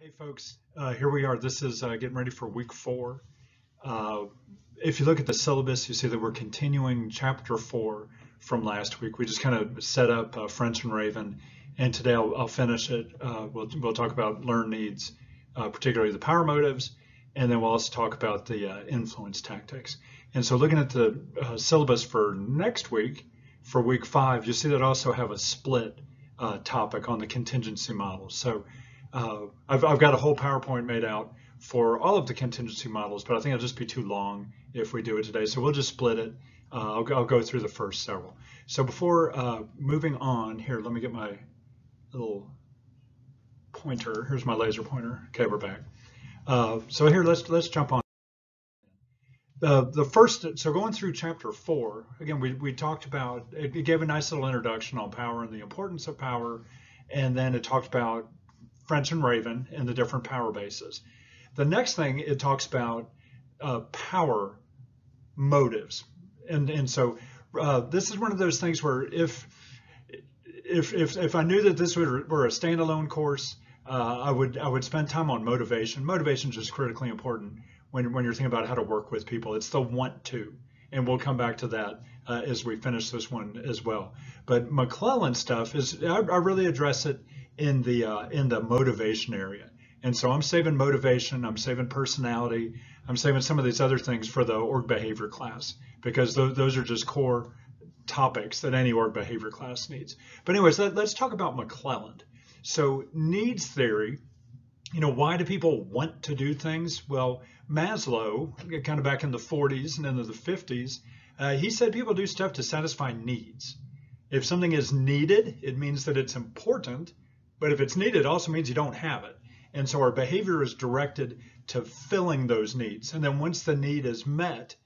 Hey folks, here we are. This is getting ready for week 4. Uh, if you look at the syllabus, you see that we're continuing chapter 4 from last week. We just kind of set up French and Raven, and today I'll finish it. We'll talk about learned needs, particularly the power motives, and then we'll also talk about the influence tactics. And so looking at the syllabus for next week, for week 5, you see that I also have a split topic on the contingency model. So I've got a whole PowerPoint made out for all of the contingency models, but I think it'll just be too long if we do it today. So we'll just split it. I'll go through the first several. So before moving on here, let me get my little pointer. Here's my laser pointer. Okay, we're back. So here, let's jump on. The first, so going through chapter 4, again, we talked about, it gave a nice little introduction on power and the importance of power, and then it talked about French and Raven and the different power bases. The next thing it talks about power motives, and so this is one of those things where if I knew that this were a standalone course, I would spend time on motivation. Motivation is just critically important when you're thinking about how to work with people. It's the want to, and we'll come back to that as we finish this one as well. But McClellan stuff is I really address it in the motivation area. And so I'm saving motivation, I'm saving personality, I'm saving some of these other things for the org behavior class, because those are just core topics that any org behavior class needs. But anyways, let's talk about McClellan. So needs theory, why do people want to do things? Well, Maslow, kind of back in the 40s and into the 50s, he said people do stuff to satisfy needs. If something is needed, it means that it's important. But if it's needed, it also means you don't have it. And so our behavior is directed to filling those needs. And then once the need is met,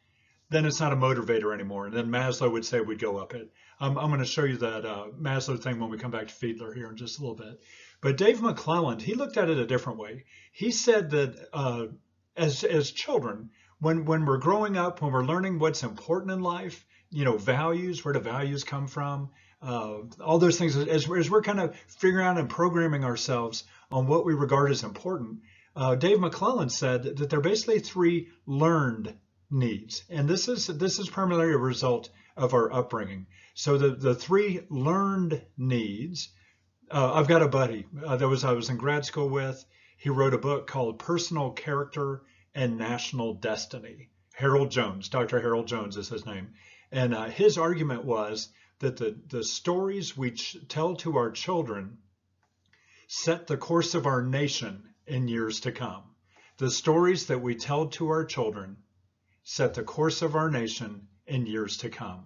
then it's not a motivator anymore. And then Maslow would say we'd go up it. I'm going to show you that Maslow thing when we come back to Fiedler here in just a little bit. But Dave McClellan, he looked at it a different way. He said that as children, when we're growing up, when we're learning what's important in life, values, where do values come from? All those things, as we're kind of figuring out and programming ourselves on what we regard as important, Dave McClellan said that there are basically 3 learned needs, and this is primarily a result of our upbringing. So the 3 learned needs. I've got a buddy that I was in grad school with. He wrote a book called Personal Character and National Destiny. Harold Jones, Dr. Harold Jones is his name, and his argument was that the stories we tell to our children set the course of our nation in years to come. The stories that we tell to our children set the course of our nation in years to come.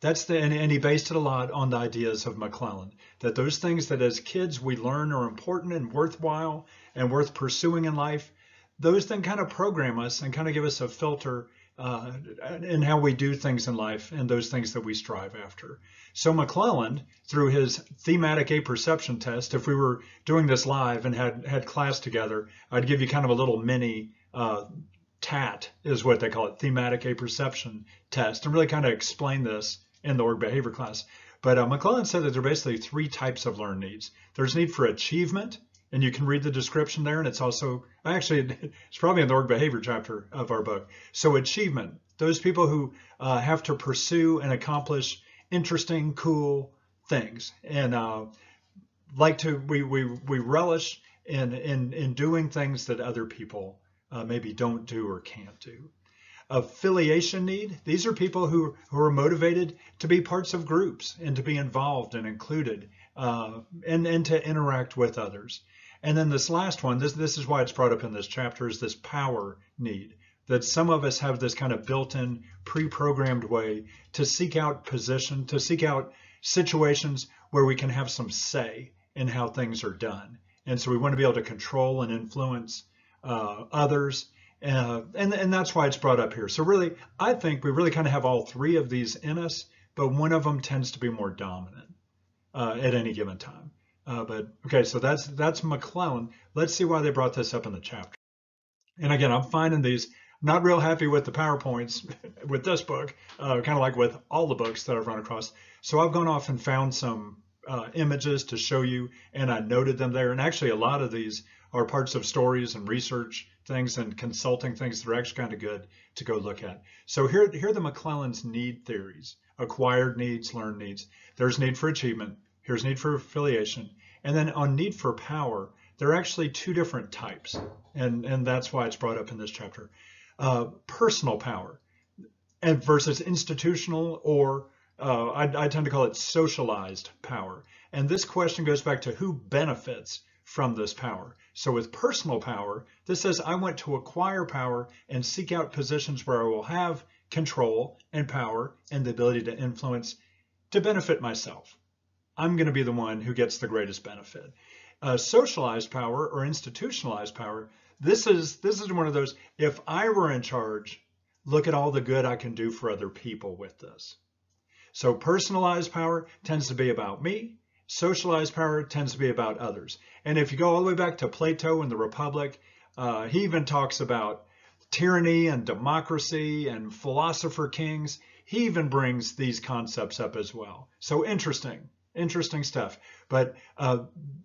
And he based it a lot on the ideas of McClellan, that those things that as kids we learn are important and worthwhile and worth pursuing in life, those then kind of program us and kind of give us a filter in how we do things in life and those things that we strive after. So McClellan, through his thematic apperception test, if we were doing this live and had class together, I'd give you kind of a little mini TAT is what they call it, thematic apperception test, and really kind of explain this in the org behavior class. But McClellan said that there are basically 3 types of learned needs. There's need for achievement, and you can read the description there, and it's also, actually, it's probably in the org behavior chapter of our book. So achievement, those people who have to pursue and accomplish interesting, cool things, and we relish in doing things that other people maybe don't do or can't do. Affiliation need, these are people who are motivated to be parts of groups and to be involved and included and to interact with others. And then this last one, this is why it's brought up in this chapter, is this power need, that some of us have this kind of built-in, pre-programmed way to seek out position, to seek out situations where we can have some say in how things are done. And so we want to be able to control and influence others. And that's why it's brought up here. So really, I think we really kind of have all 3 of these in us, but one of them tends to be more dominant at any given time. But okay, so that's McClellan. Let's see why they brought this up in the chapter. And again, I'm finding these, not real happy with the PowerPoints with this book, kind of like with all the books that I've run across. So I've gone off and found some images to show you, and I noted them there. And actually, a lot of these are parts of stories and research things and consulting things that are actually kind of good to go look at. So here are the McClellan's need theories: acquired needs, learned needs. There's need for achievement. Here's need for affiliation. And then on need for power, there are actually two different types. And that's why it's brought up in this chapter. Personal power and versus institutional, or I tend to call it socialized power. And this question goes back to who benefits from this power. So with personal power, this says I want to acquire power and seek out positions where I will have control and power and the ability to influence to benefit myself. I'm going to be the one who gets the greatest benefit. Socialized power or institutionalized power, this is one of those, if I were in charge, look at all the good I can do for other people with this. So personalized power tends to be about me. Socialized power tends to be about others. And if you go all the way back to Plato and the Republic, he even talks about tyranny and democracy and philosopher kings. He even brings these concepts up as well. So interesting stuff. But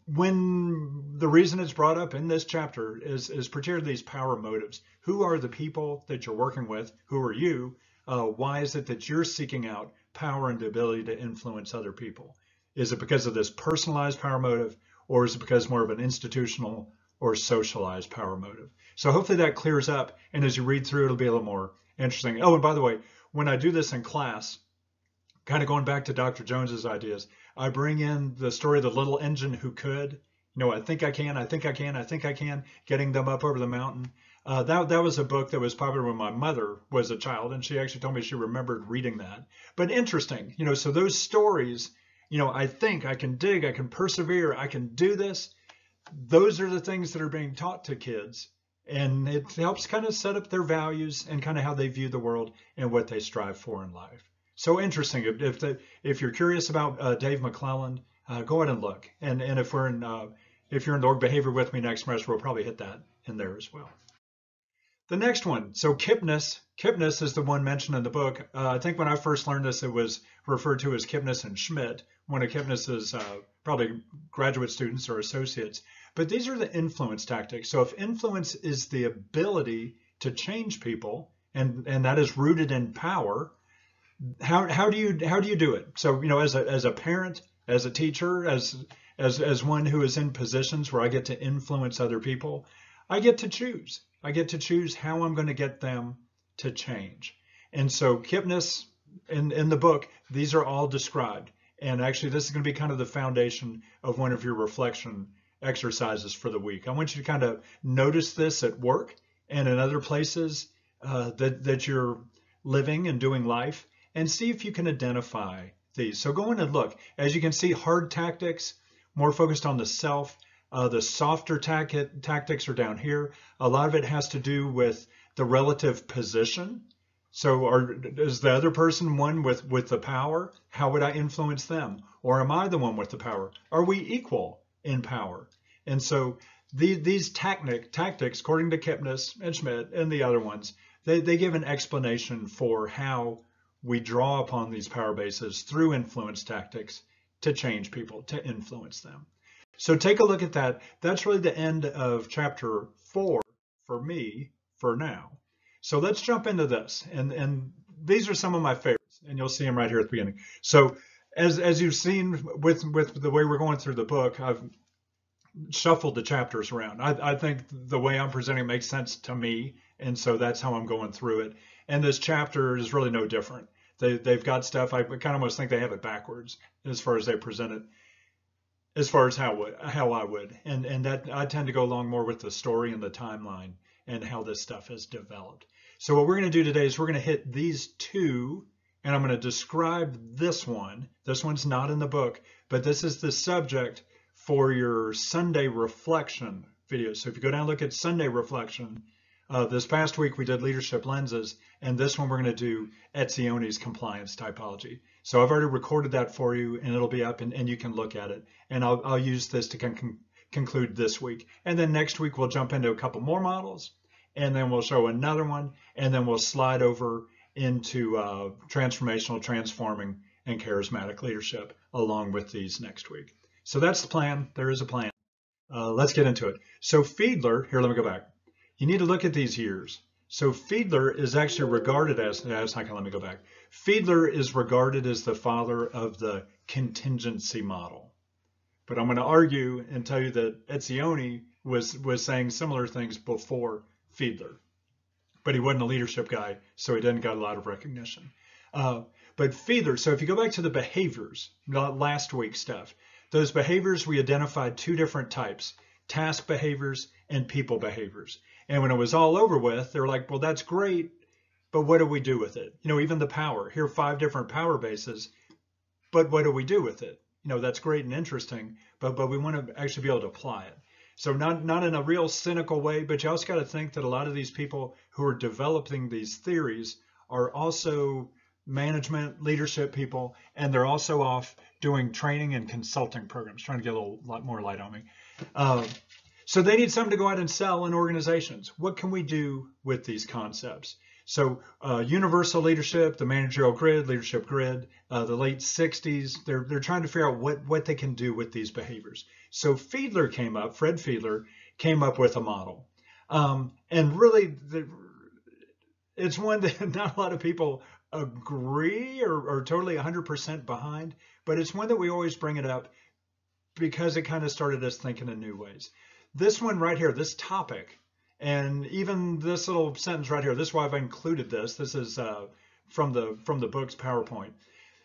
when the reason it's brought up in this chapter is particularly these power motives. Who are the people that you're working with? Who are you? Why is it that you're seeking out power and the ability to influence other people? Is it because of this personalized power motive, or is it because more of an institutional or socialized power motive? So hopefully that clears up, and as you read through, it'll be a little more interesting. Oh, and by the way, when I do this in class, kind of going back to Dr. Jones's ideas, I bring in the story of the little engine who could. I think I can, getting them up over the mountain. That was a book that was popular when my mother was a child, and she actually told me she remembered reading that. But interesting, so those stories, I think I can dig, I can persevere, I can do this. Those are the things that are being taught to kids, and it helps kind of set up their values and kind of how they view the world and what they strive for in life. So interesting. If you're curious about Dave McClellan, go ahead and look. And if you're in the org behavior with me next semester, we'll probably hit that in there as well. The next one, so Kipnis is the one mentioned in the book. I think when I first learned this, it was referred to as Kipnis and Schmidt. One of Kipnis's probably graduate students or associates. But these are the influence tactics. So if influence is the ability to change people, and that is rooted in power, how do you do it? So as a parent, as a teacher, as one who is in positions where I get to influence other people, I get to choose. I get to choose how I'm going to get them to change. And so Kipnis, in the book, these are all described. And actually, this is going to be kind of the foundation of one of your reflection exercises for the week. I want you to kind of notice this at work and in other places that you're living and doing life, and see if you can identify these. So go in and look. As you can see, hard tactics, more focused on the self. The softer tactics are down here. A lot of it has to do with the relative position. So is the other person one with the power? How would I influence them? Or am I the one with the power? Are we equal in power? And so these tactics, according to Kipnis and Schmidt and the other ones, they give an explanation for how we draw upon these power bases through influence tactics to change people, to influence them. So take a look at that. That's really the end of chapter 4 for me for now. So let's jump into this. And these are some of my favorites, and you'll see them right here at the beginning. So as you've seen with the way we're going through the book, I've shuffled the chapters around. I think the way I'm presenting it makes sense to me, and so that's how I'm going through it. And this chapter is really no different. They've got stuff, I kind of almost think they have it backwards as far as they present it, as far as how I would. And that I tend to go along more with the story and the timeline and how this stuff has developed. So what we're going to do today is we're going to hit these two, and I'm going to describe this one. This one's not in the book, but this is the subject for your Sunday reflection video. So if you go down and look at Sunday reflection, this past week we did leadership lenses, and this one we're going to do Etzione's compliance typology. So I've already recorded that for you, and it'll be up, and you can look at it. And I'll use this to conclude this week. And then next week we'll jump into a couple more models, and then we'll show another one, and then we'll slide over into transformational, transforming, and charismatic leadership along with these next week. So that's the plan. There is a plan. Let's get into it. So Fiedler, here, let me go back. You need to look at these years. So Fiedler is actually regarded as, that's not gonna let me go back. Fiedler is regarded as the father of the contingency model. But I'm gonna argue and tell you that Etzioni was saying similar things before Fiedler. But he wasn't a leadership guy, so he didn't got a lot of recognition. But Fiedler, so if you go back to the behaviors, last week's stuff, those behaviors, we identified two different types, task behaviors and people behaviors. And when it was all over with, they were like, well, that's great, but what do we do with it? You know, even the power, here are 5 different power bases, but what do we do with it? You know, that's great and interesting, but we want to actually be able to apply it. So not in a real cynical way, but you also got to think that a lot of these people who are developing these theories are also management, leadership people, and they're also off doing training and consulting programs, trying to get a lot more light on me. So they need something to go out and sell in organizations. What can we do with these concepts? So universal leadership, the managerial grid, leadership grid, the late 60s, they're trying to figure out what they can do with these behaviors. So Fiedler came up, Fred Fiedler came up with a model. And really, it's one that not a lot of people agree or totally 100% behind, but it's one that we always bring it up because it kind of started us thinking in new ways. This one right here, this topic, and even this little sentence right here, this is why I've included this. This is from the book's PowerPoint.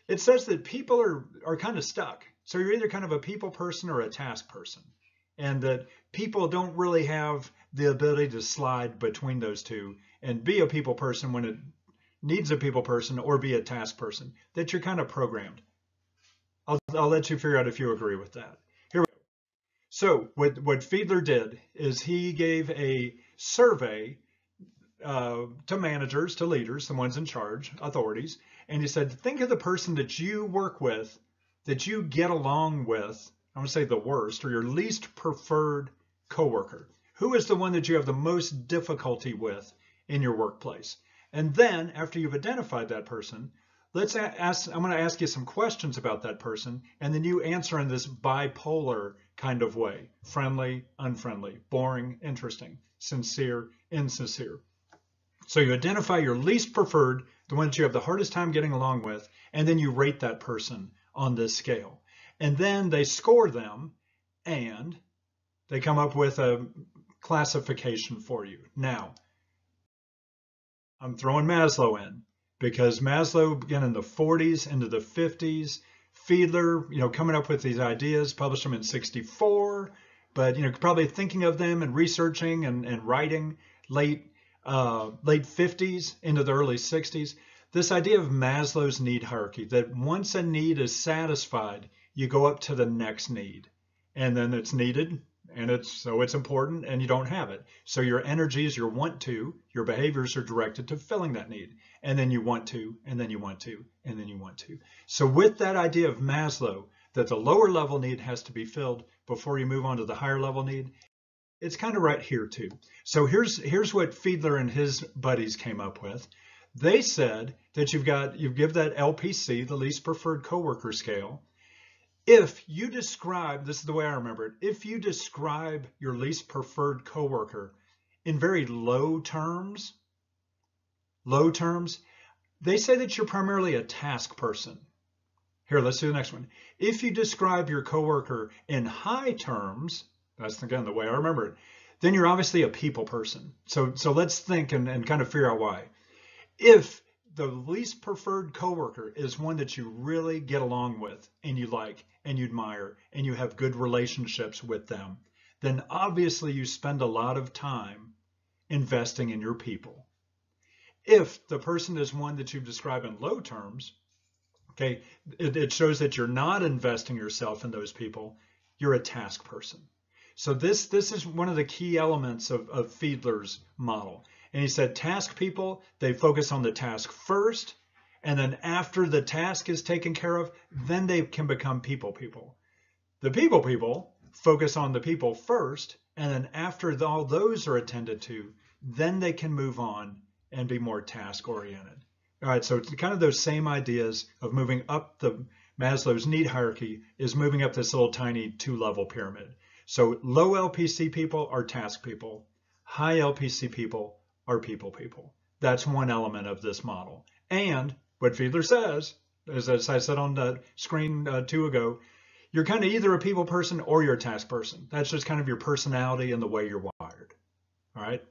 It says that people are kind of stuck. So you're either kind of a people person or a task person, and that people don't really have the ability to slide between those two and be a people person when it needs a people person or be a task person, that you're kind of programmed. I'll let you figure out if you agree with that. Here we go. So what Fiedler did is he gave a survey to managers, to leaders, the ones in charge, authorities, and he said, think of the person that you work with, that you get along with, I'm going to say the worst, or your least preferred coworker. Who is the one that you have the most difficulty with in your workplace? And then after you've identified that person, I'm going to ask you some questions about that person, and then you answer in this bipolar kind of way: friendly, unfriendly, boring, interesting, sincere, insincere. So you identify your least preferred, the one that you have the hardest time getting along with, and then you rate that person on this scale. And then they score them, and they come up with a classification for you. Now, I'm throwing Maslow in, because Maslow began in the 40s into the 50s. Fiedler, coming up with these ideas, published them in 64, but, probably thinking of them and researching and writing late 50s into the early 60s. This idea of Maslow's need hierarchy, that once a need is satisfied, you go up to the next need, and then it's needed, and it's important, and you don't have it. So your energies, your want to, your behaviors are directed to filling that need. And then you want to, and then you want to, and then you want to. So with that idea of Maslow, that the lower level need has to be filled before you move on to the higher level need, it's kind of right here too. So here's what Fiedler and his buddies came up with. They said that you give that LPC, the least preferred coworker scale. If you describe, this is the way I remember it, if you describe your least preferred coworker in very low terms, they say that you're primarily a task person. Here, let's do the next one. If you describe your coworker in high terms, that's again the way I remember it, then you're obviously a people person. So let's think and kind of figure out why. If the least preferred coworker is one that you really get along with and you like and you admire and you have good relationships with them, then obviously you spend a lot of time investing in your people. If the person is one that you've described in low terms, okay, it shows that you're not investing yourself in those people, you're a task person. So this is one of the key elements of Fiedler's model. And he said task people, they focus on the task first, and then after the task is taken care of, then they can become people. The people focus on the people first, and then after all those are attended to, then they can move on and be more task oriented. All right, so it's kind of those same ideas of moving up the Maslow's need hierarchy is moving up this little tiny 2-level pyramid. So low LPC people are task people. High LPC people are people. That's one element of this model. And what Fiedler says, as I said on the screen 2 ago, you're kind of either a people person or you're a task person. That's just kind of your personality and the way you're wired. All right.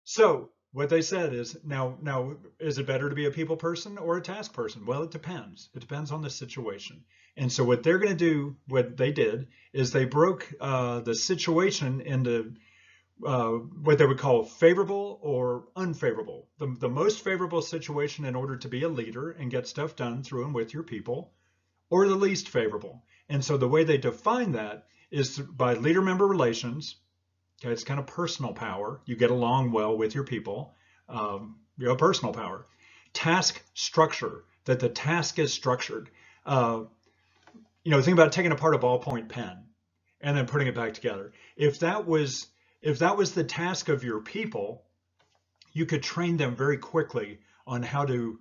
So what they said is, now, is it better to be a people person or a task person? Well, it depends. It depends on the situation. And so what they're going to do, what they did, is they broke the situation into what they would call favorable or unfavorable. The most favorable situation in order to be a leader and get stuff done through and with your people, or the least favorable. And so the way they define that is by leader-member relations. Okay, it's kind of personal power. You get along well with your people. You have personal power. Task structure, that the task is structured. Think about taking apart a ballpoint pen and then putting it back together. If that was the task of your people, you could train them very quickly on how to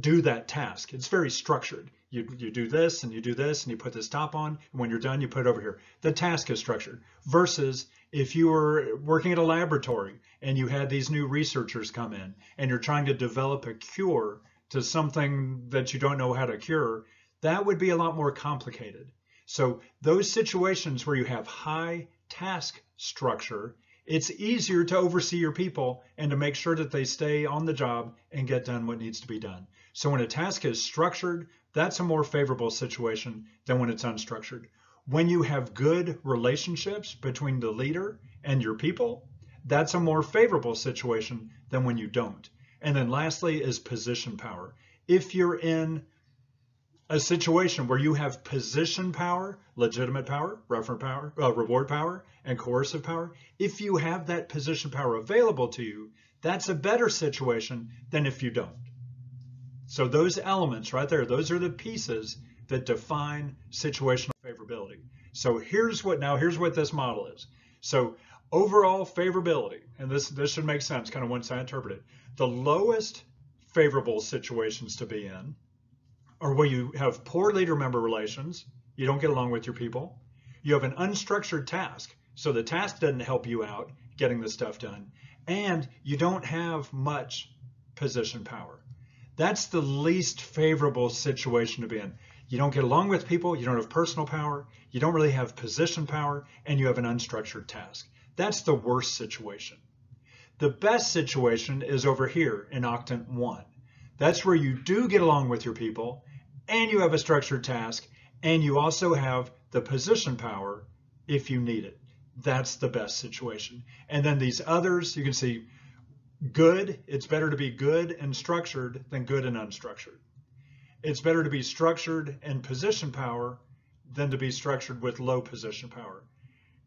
do that task. It's very structured. You do this and you do this and you put this top on, and when you're done, you put it over here. The task is structured. Versus if you were working at a laboratory and you had these new researchers come in and you're trying to develop a cure to something that you don't know how to cure, that would be a lot more complicated. So those situations where you have high task structure, it's easier to oversee your people and to make sure that they stay on the job and get done what needs to be done. So when a task is structured, that's a more favorable situation than when it's unstructured. When you have good relationships between the leader and your people, that's a more favorable situation than when you don't. And then lastly is position power. If you're in a situation where you have position power, legitimate power, reward power, and coercive power, if you have that position power available to you, that's a better situation than if you don't. So those elements right there, those are the pieces that define situational favorability. So here's what this model is. So overall favorability, and this should make sense kind of once I interpret it, the lowest favorable situations to be in or where you have poor leader-member relations, you don't get along with your people, you have an unstructured task, so the task doesn't help you out getting the stuff done, and you don't have much position power. That's the least favorable situation to be in. You don't get along with people, you don't have personal power, you don't really have position power, and you have an unstructured task. That's the worst situation. The best situation is over here in octant 1. That's where you do get along with your people, and you have a structured task, and you also have the position power if you need it. That's the best situation. And then these others, you can see good, it's better to be good and structured than good and unstructured. It's better to be structured and position power than to be structured with low position power.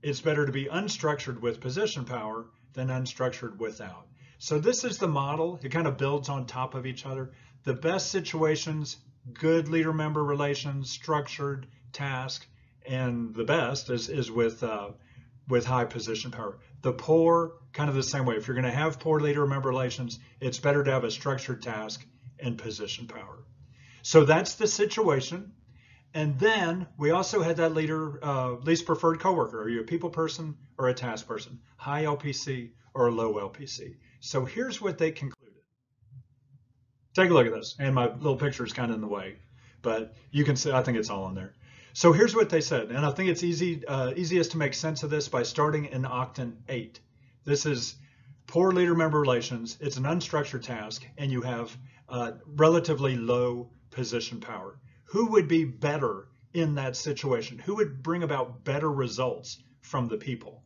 It's better to be unstructured with position power than unstructured without. So this is the model. It kind of builds on top of each other. The best situations, good leader-member relations, structured task, and the best is with high position power. The poor, kind of the same way. If you're going to have poor leader-member relations, it's better to have a structured task and position power. So that's the situation. And then we also had that leader, least preferred coworker. Are you a people person or a task person? High LPC or low LPC? So here's what they concluded. Take a look at this. And my little picture is kind of in the way, but you can see, I think it's all on there. So here's what they said. And I think it's easiest to make sense of this by starting in octant 8. This is poor leader-member relations. It's an unstructured task, and you have relatively low position power. Who would be better in that situation? Who would bring about better results from the people?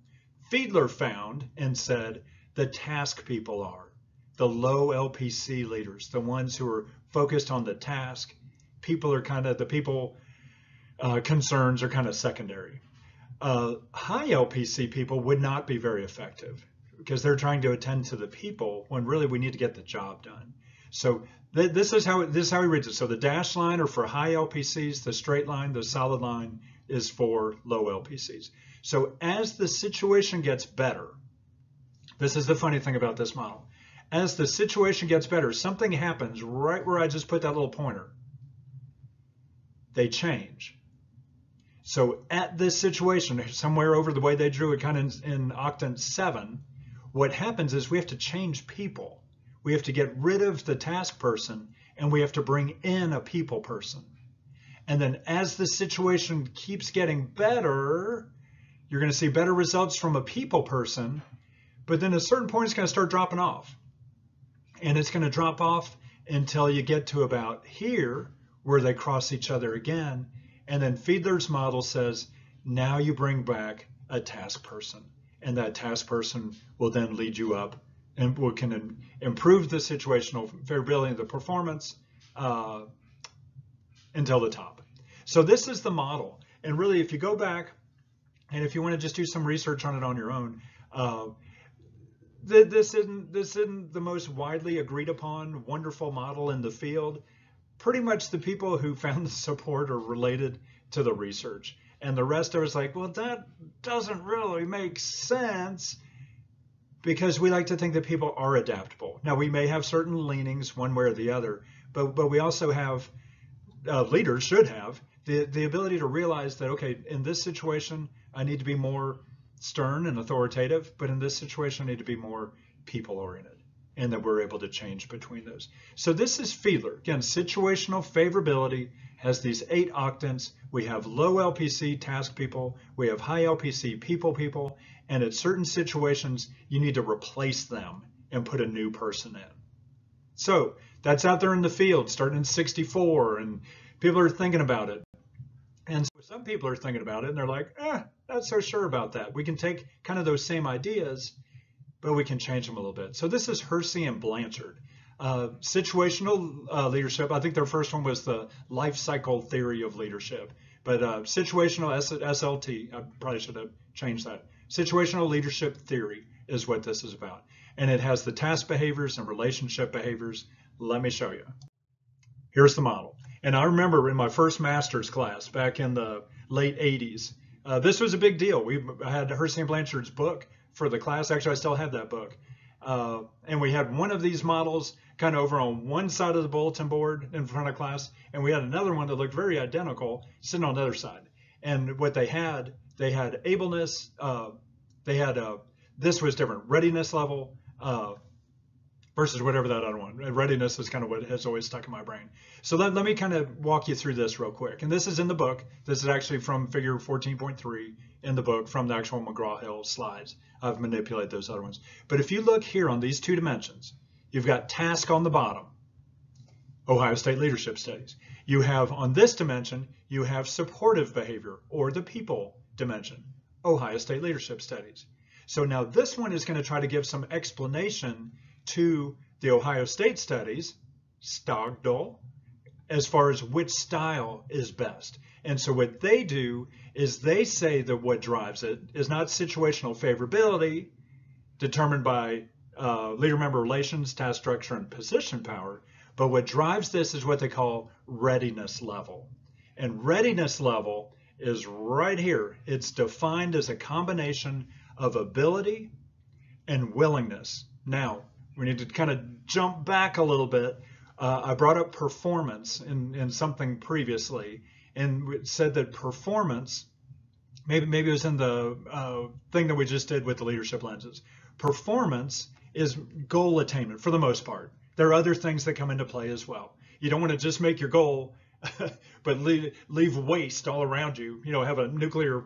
Fiedler found and said the task people are, the low LPC leaders, the ones who are focused on the task. People are kind of, the people concerns are kind of secondary. High LPC people would not be very effective because they're trying to attend to the people when really we need to get the job done. So this is how he reads it. So the dashed line are for high LPCs, the straight line, the solid line is for low LPCs. So as the situation gets better, this is the funny thing about this model. As the situation gets better, something happens right where I just put that little pointer. They change. So at this situation, somewhere over the way they drew it kind of in octant 7, what happens is we have to change people. We have to get rid of the task person and we have to bring in a people person. And then as the situation keeps getting better, you're going to see better results from a people person, but then at a certain point it's going to start dropping off. And it's going to drop off until you get to about here where they cross each other again. And then Fiedler's model says, now you bring back a task person. And that task person will then lead you up and can improve the situational favorability of the performance until the top. So this is the model. And really, if you go back, and if you want to just do some research on it on your own, this isn't the most widely agreed upon wonderful model in the field. Pretty much the people who found the support are related to the research. And the rest of us like, well, that doesn't really make sense, because we like to think that people are adaptable. Now, we may have certain leanings one way or the other, but we also have, leaders should have, the ability to realize that, okay, in this situation, I need to be more stern and authoritative, but in this situation, I need to be more people-oriented, and that we're able to change between those. So this is Fiedler. Again, situational favorability has these 8 octants. We have low LPC task people, we have high LPC people, and at certain situations, you need to replace them and put a new person in. So that's out there in the field, starting in 64, and people are thinking about it. And so some people are thinking about it, and they're like, not so sure about that. We can take kind of those same ideas, but we can change them a little bit. So this is Hersey and Blanchard. Situational leadership, I think their first one was the life cycle theory of leadership. But situational SLT, I probably should have changed that. Situational leadership theory is what this is about. And it has the task behaviors and relationship behaviors. Let me show you. Here's the model. And I remember in my first master's class back in the late 80s, this was a big deal. I had Hersey and Blanchard's book for the class. Actually, I still have that book. And we had one of these models kind of over on one side of the bulletin board in front of class, and we had another one that looked very identical sitting on the other side. And what they had ableness, this was different, readiness level versus whatever that other one. Readiness is kind of what has always stuck in my brain. So let me kind of walk you through this real quick. And this is in the book. This is actually from figure 14.3 in the book from the actual McGraw-Hill slides. I've manipulated those other ones. But if you look here on these 2 dimensions, you've got task on the bottom, Ohio State Leadership Studies. You have on this dimension, you have supportive behavior, or the people dimension, Ohio State Leadership Studies. So now this one is going to try to give some explanation to the Ohio State Studies, Stogdal, as far as which style is best. And so what they do is they say that what drives it is not situational favorability determined by leader-member relations, task structure, and position power, but what drives this is what they call readiness level. And readiness level is right here. It's defined as a combination of ability and willingness. Now, we need to kind of jump back a little bit. I brought up performance in something previously, and it said that performance, maybe it was in the thing that we just did with the leadership lenses. Performance is goal attainment for the most part. There are other things that come into play as well. You don't want to just make your goal, but leave waste all around you, have a nuclear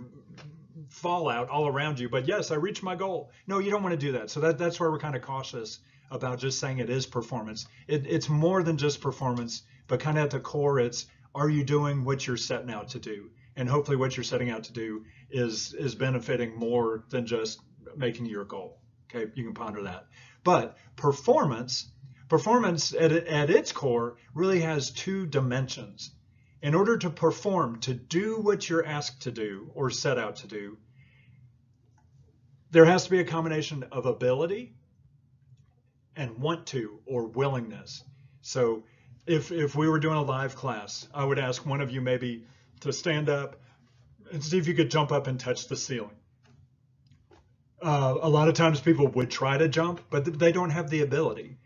fallout all around you. But yes, I reached my goal. No, you don't want to do that. So that's where we're kind of cautious about just saying it is performance. It's more than just performance, but kind of at the core, it's, are you doing what you're setting out to do? And hopefully what you're setting out to do is benefiting more than just making your goal. Okay, you can ponder that. But performance at its core really has 2 dimensions. In order to perform, to do what you're asked to do or set out to do, there has to be a combination of ability and want to, or willingness. So if we were doing a live class, I would ask one of you maybe to stand up and see if you could jump up and touch the ceiling. A lot of times people would try to jump, but they don't have the ability.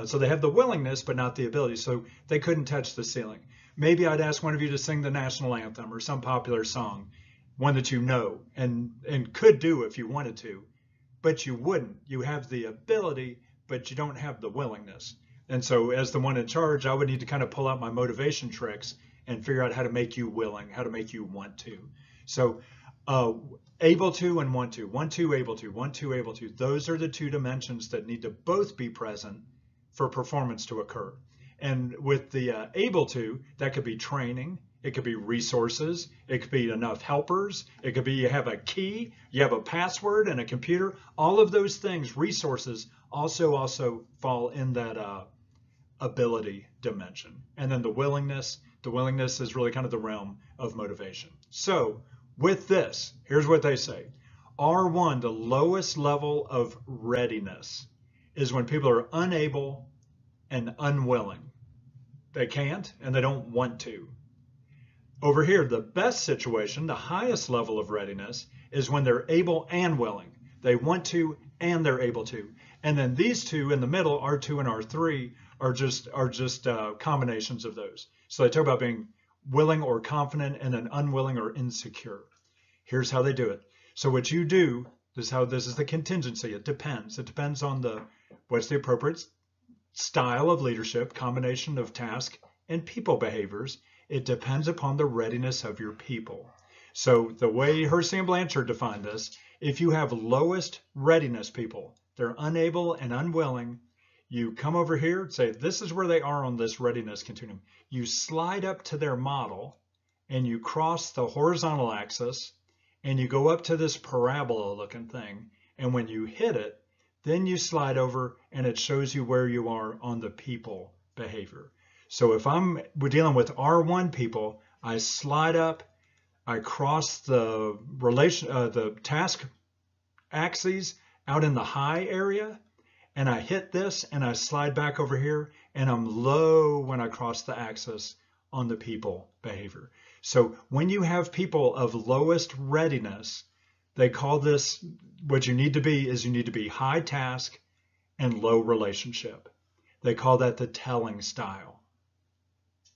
So they have the willingness, but not the ability. So they couldn't touch the ceiling. Maybe I'd ask one of you to sing the national anthem or some popular song. one that you know and could do if you wanted to, but you wouldn't. You have the ability, but you don't have the willingness. And so as the one in charge, I would need to kind of pull out my motivation tricks and figure out how to make you willing, how to make you want to. So able to and want to, able to, want to, able to. Those are the two dimensions that need to both be present for performance to occur. And with the able to, that could be training, it could be resources, it could be enough helpers, it could be you have a key, you have a password and a computer. All of those things, resources, also fall in that ability dimension. And then the willingness is really kind of the realm of motivation. So with this, here's what they say. R1, the lowest level of readiness, is when people are unable and unwilling. They can't and they don't want to. Over here, the best situation, the highest level of readiness, is when they're able and willing. They want to and they're able to. And then these two in the middle, R2 and R3, are just combinations of those. So they talk about being willing or confident and then unwilling or insecure. Here's how they do it. So what you do, this is the contingency. It depends. It depends on what's the appropriate style of leadership, combination of task and people behaviors. It depends upon the readiness of your people. So the way Hersey and Blanchard define this, if you have lowest readiness people, they're unable and unwilling, you come over here and say, this is where they are on this readiness continuum. You slide up to their model and you cross the horizontal axis and you go up to this parabola looking thing. And when you hit it, then you slide over and it shows you where you are on the people behavior. So if we're dealing with R1 people, I slide up, I cross the task axes out in the high area, and I hit this and I slide back over here, and I'm low when I cross the axis on the people behavior. So when you have people of lowest readiness, they call this, what you need to be high task and low relationship. They call that the telling style.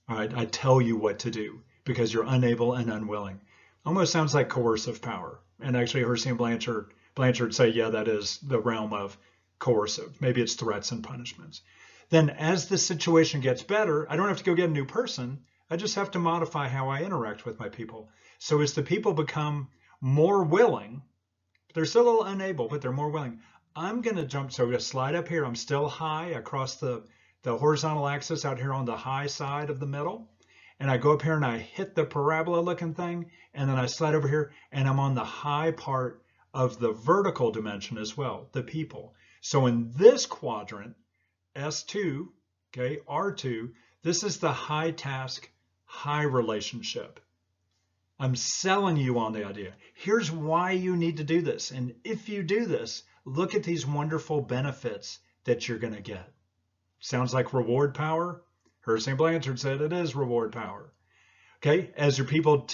All right, I tell you what to do because you're unable and unwilling. Almost sounds like coercive power. And actually, Hersey and Blanchard say, yeah, that is the realm of coercive. Maybe it's threats and punishments. Then as the situation gets better, I don't have to go get a new person. I just have to modify how I interact with my people. So as the people become more willing, they're still a little unable, but they're more willing. I'm going to jump, so I'm going to slide up here. I'm still high across the horizontal axis out here on the high side of the middle. And I go up here and I hit the parabola looking thing. And then I slide over here and I'm on the high part of the vertical dimension as well, the people. So in this quadrant, S2, okay, R2, this is the high task, high relationship. I'm selling you on the idea. Here's why you need to do this. And if you do this, look at these wonderful benefits that you're going to get. Sounds like reward power. Hersey and Blanchard said it is reward power. Okay, as your people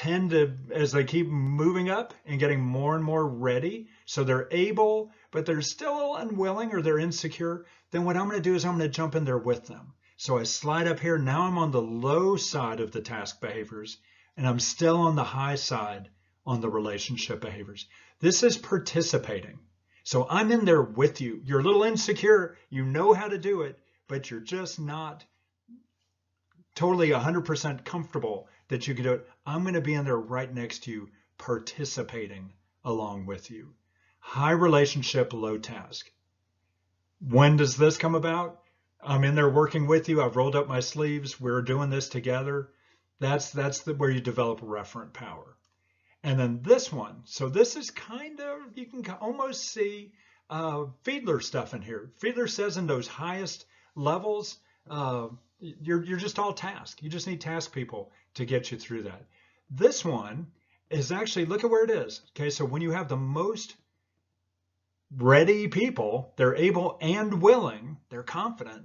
as they keep moving up and getting more and more ready, so they're able, but they're still unwilling or they're insecure, then what I'm going to do is I'm going to jump in there with them. So I slide up here. Now I'm on the low side of the task behaviors, and I'm still on the high side on the relationship behaviors. This is participating. So I'm in there with you. You're a little insecure. You know how to do it, but you're just not totally 100% comfortable that you can do it. I'm going to be in there right next to you, participating along with you. High relationship, low task. When does this come about? I'm in there working with you. I've rolled up my sleeves. We're doing this together. That's where you develop referent power. And then this one. So this is kind of, you can almost see Fiedler stuff in here. Fiedler says in those highest levels, you're just all task. You just need task people to get you through that. This one is actually, look at where it is. Okay, so when you have the most ready people, they're able and willing, they're confident,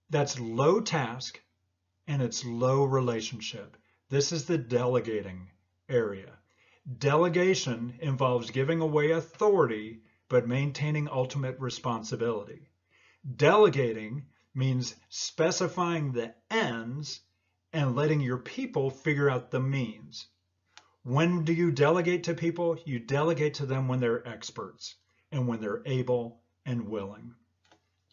that's low task and it's low relationship. This is the delegating area. Delegation involves giving away authority but maintaining ultimate responsibility. Delegating means specifying the ends and letting your people figure out the means. When do you delegate to people? You delegate to them when they're experts and when they're able and willing.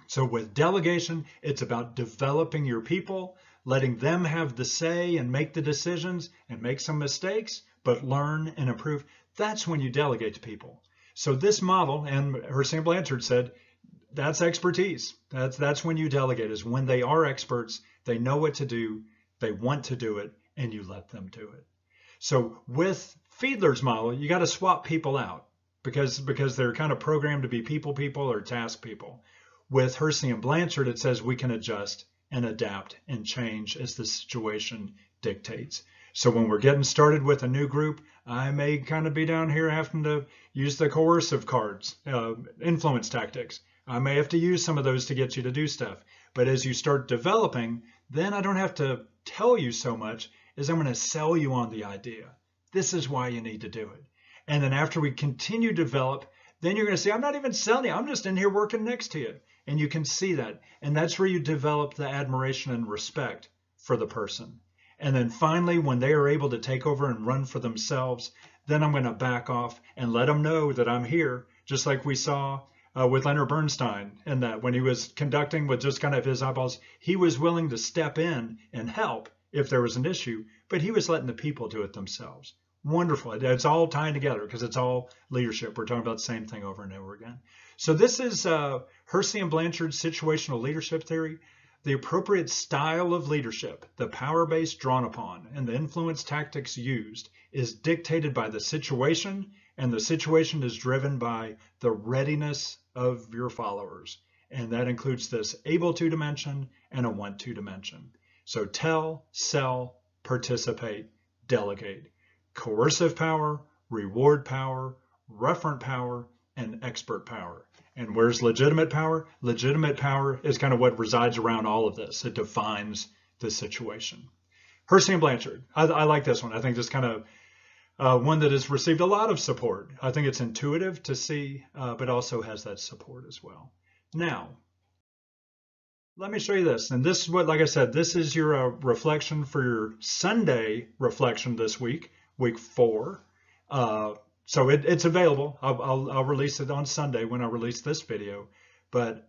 So with delegation, it's about developing your people, letting them have the say and make the decisions and make some mistakes, but learn and improve. That's when you delegate to people. So this model, and Hierarchy and Blanchard said, that's expertise. That's when you delegate, is when they are experts, they know what to do, they want to do it, and you let them do it. So with Fiedler's model, you got to swap people out because they're kind of programmed to be people or task people. With Hierarchy and Blanchard, it says we can adjust and adapt and change as the situation dictates. So when we're getting started with a new group, I may kind of be down here having to use the coercive cards, influence tactics. I may have to use some of those to get you to do stuff. But as you start developing, then I don't have to tell you so much as I'm going to sell you on the idea. This is why you need to do it. And then after we continue to develop, then you're going to say, I'm not even selling you. I'm just in here working next to you. And you can see that. And that's where you develop the admiration and respect for the person. And then finally, when they are able to take over and run for themselves, then I'm going to back off and let them know that I'm here, just like we saw with Leonard Bernstein, and that when he was conducting with just kind of his eyeballs, he was willing to step in and help if there was an issue, but he was letting the people do it themselves. Wonderful. It's all tying together because it's all leadership. We're talking about the same thing over and over again. So this is Hierarchy and Blanchard's situational leadership theory. The appropriate style of leadership, the power base drawn upon, and the influence tactics used is dictated by the situation, and the situation is driven by the readiness of your followers. And that includes this able to dimension and a want to dimension. So tell, sell, participate, delegate. Coercive power, reward power, referent power, and expert power. And where's legitimate power? Legitimate power is kind of what resides around all of this. It defines the situation. Hierarchy and Blanchard. I like this one. I think this kind of one that has received a lot of support. I think it's intuitive to see, but also has that support as well. Now, let me show you this. And this is what, like I said, this is your reflection for your Sunday reflection this week, week 4. So it's available. I'll release it on Sunday when I release this video, but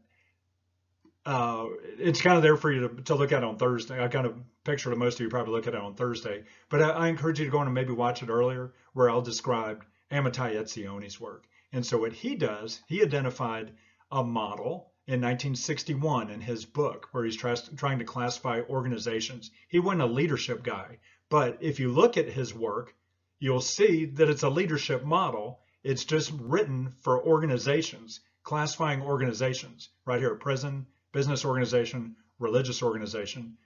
it's kind of there for you to look at on Thursday. I kind of picture that most of you probably look at it on Thursday, but I encourage you to go on and maybe watch it earlier where I'll describe Amitai Etzione's work. And so what he does, he identified a model in 1961 in his book where he's trying to classify organizations. He wasn't a leadership guy, but if you look at his work, you'll see that it's a leadership model. It's just written for organizations, classifying organizations right here, prison, business organization, religious organization.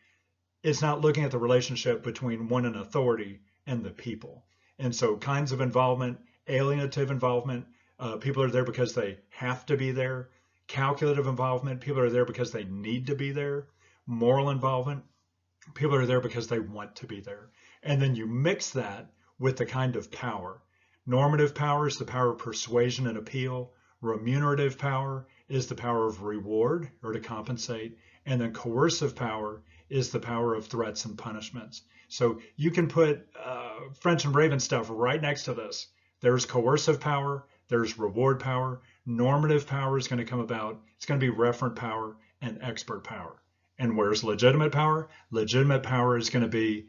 It's not looking at the relationship between one in authority and the people. And so kinds of involvement, alienative involvement, people are there because they have to be there. Calculative involvement, people are there because they need to be there. Moral involvement, people are there because they want to be there. And then you mix that with the kind of power. Normative power is the power of persuasion and appeal. Remunerative power is the power of reward or to compensate. And then coercive power is the power of threats and punishments. So you can put French and Raven stuff right next to this. There's coercive power, there's reward power. Normative power is going to come about. It's going to be referent power and expert power. And where's legitimate power? Legitimate power is going to be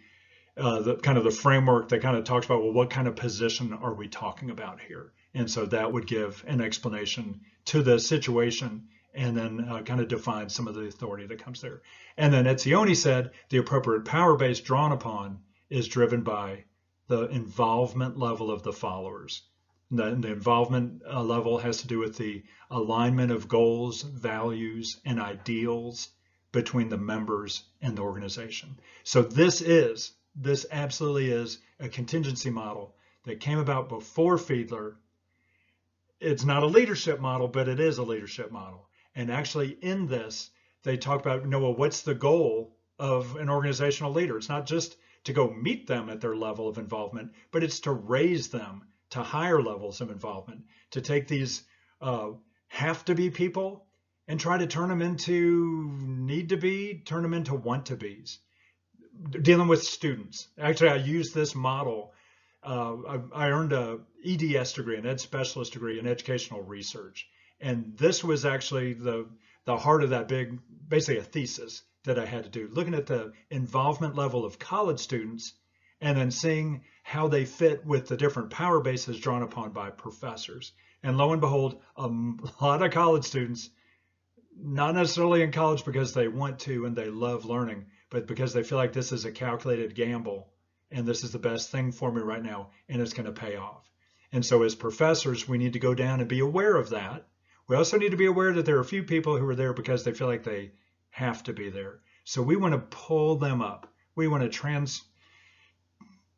the framework that kind of talks about, well, what kind of position are we talking about here? And so that would give an explanation to the situation and then kind of define some of the authority that comes there. And then Etzioni said the appropriate power base drawn upon is driven by the involvement level of the followers. The involvement level has to do with the alignment of goals, values, and ideals between the members and the organization. So this absolutely is a contingency model that came about before Fiedler. It's not a leadership model, but it is a leadership model. And actually in this, they talk about, well, what's the goal of an organizational leader? It's not just to go meet them at their level of involvement, but it's to raise them to higher levels of involvement, to take these have to be people and try to turn them into need to be, turn them into want to be's. Dealing with students. Actually, I use this model I earned a EDS degree, an Ed Specialist degree in educational research. And this was actually the heart of that big, basically a thesis that I had to do, looking at the involvement level of college students and then seeing how they fit with the different power bases drawn upon by professors. And lo and behold, a lot of college students, not necessarily in college because they want to and they love learning, but because they feel like this is a calculated gamble and this is the best thing for me right now and it's going to pay off. And so as professors, we need to go down and be aware of that. We also need to be aware that there are a few people who are there because they feel like they have to be there. So we want to pull them up. We want to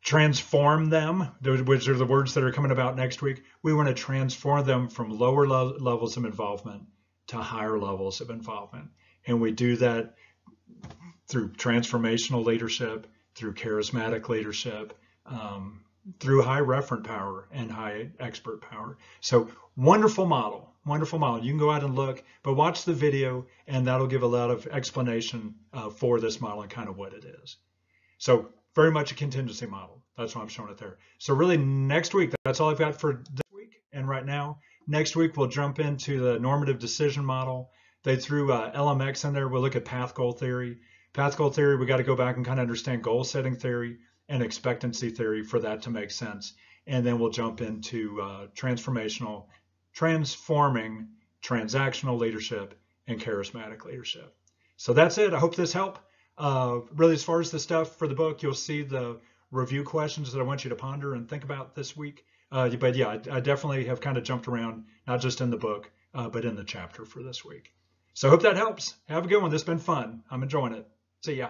transform them, which are the words that are coming about next week. We want to transform them from lower levels of involvement to higher levels of involvement. And we do that through transformational leadership, through charismatic leadership, through high referent power and high expert power. So wonderful model, wonderful model. You can go out and look, but watch the video and that'll give a lot of explanation for this model and kind of what it is. So very much a contingency model. That's why I'm showing it there. So really next week, that's all I've got for this week. And right now, next week, we'll jump into the normative decision model. They threw LMX in there. We'll look at path goal theory. Path goal theory, we got to go back and kind of understand goal setting theory and expectancy theory for that to make sense. And then we'll jump into transforming transactional leadership and charismatic leadership. So that's it. I hope this helped. Really, as far as the stuff for the book, you'll see the review questions that I want you to ponder and think about this week. But yeah, I definitely have kind of jumped around, not just in the book, but in the chapter for this week. So I hope that helps. Have a good one. This has been fun. I'm enjoying it. See ya.